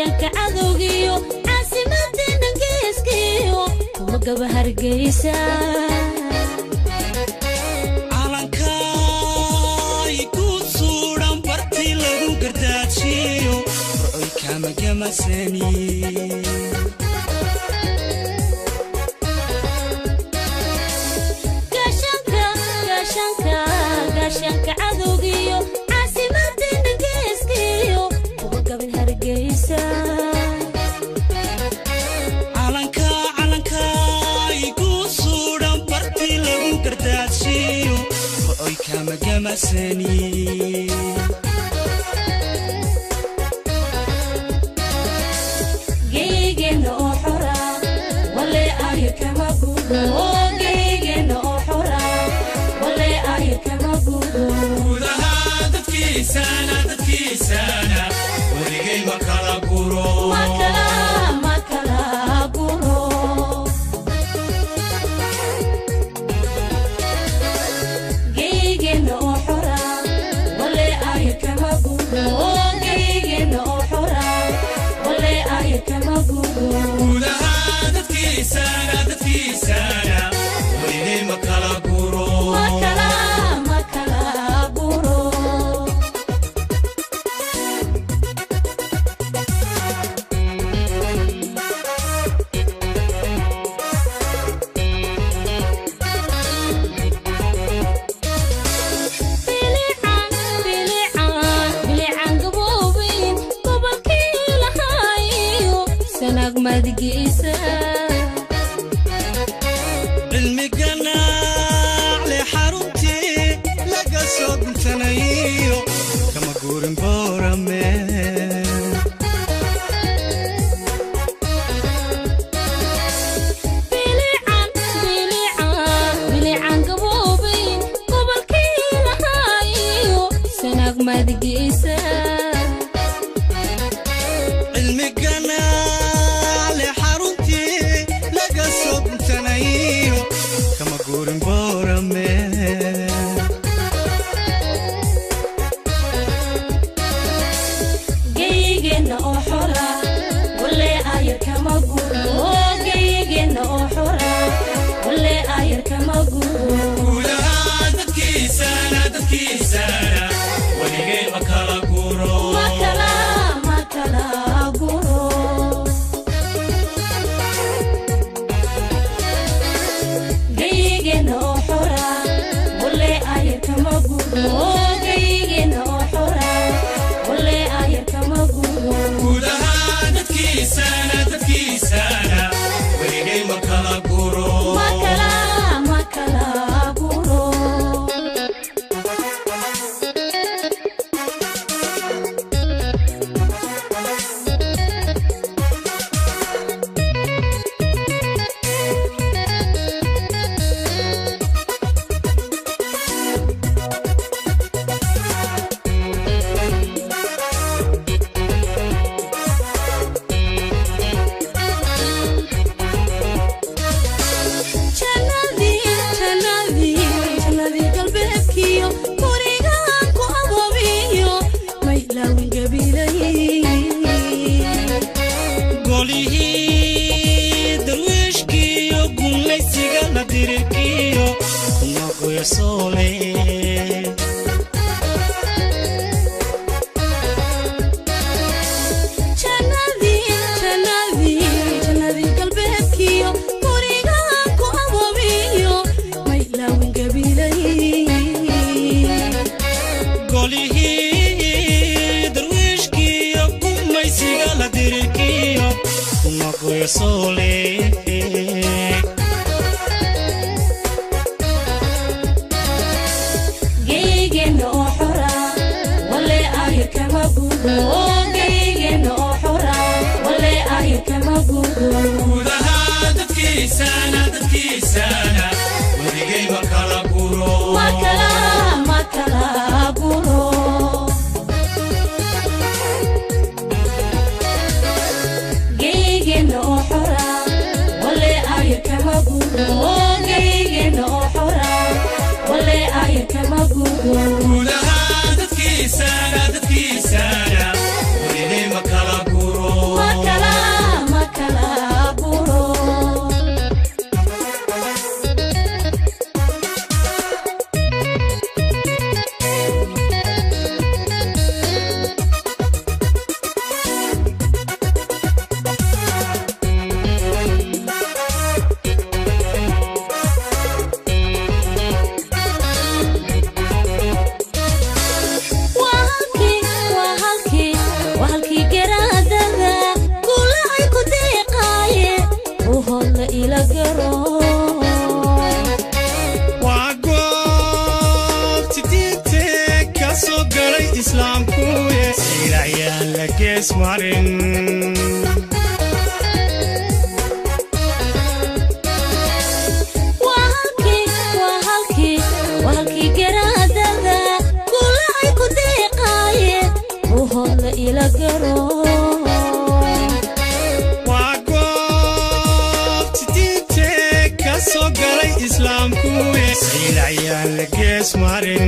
gaashanka cadowgiyo caasimadeenna geeskiyo kuma gaba hargeysa calankay ku suudhan bartii lagu gardaajiyo roy kama gamasani gaashanka cadowgiyo caasimadeenna geeskiyo kuma gaba hargeysa calankay ku suudhan bartii lagu gardaajiyo roy kama gamasani geygeenna oo xora wale ayo kama gudo geygeenna oo xora wale ayo kama gudo gudaha dadkiisana weligay ma kala guro geygeenna oo xora wale ayo kama gudo geygeenna oo xora wale ayo kama gudo gudaha dadkiisana weligay ma kala guro madgiisa cilmigana le xarunti laga soo guntanayo kama guurin boorame bilican gaboobin gobolkii lahaayo sanag madgiisa cilmigana kama guurin boorame geygeenna oo xora wale ayar kama gudo geygeenna oo xora wale ayar kama gudo gudaha dadkiisana weligay ma kala guro geygeenna oo xora wale ayar kama gudo geygeenna oo xora wale ayar kama gudo gudaha dadkiisana weligay ma kala guro golihii darwiishkiyo gumaysiga la dirikiyo kumagoya soole jannadii galbeedkiyo gurigaan ku aboobiyo maylaawin gabilay golihii darwiishkiyo gumaysiga la dirikiyo kumagoya soole geygeenna oo xora wale ayo kama gudo geygeenna oo xora wale ayo kama gudo gudaha dadkiisana weligay ma kala guro geygeenna oo xora wale ayo kama gudo geygeenna oo xora wale ayo kama gudo gudaha dadkiisana weligay ma kala guro ila garo islaamku ilaayaan la gees marin wahalkii garaadada kulay ku deeqaaye ruuxooda ila garo waa goobti diinte ka soo galay islaamku ilaayaan la gees marin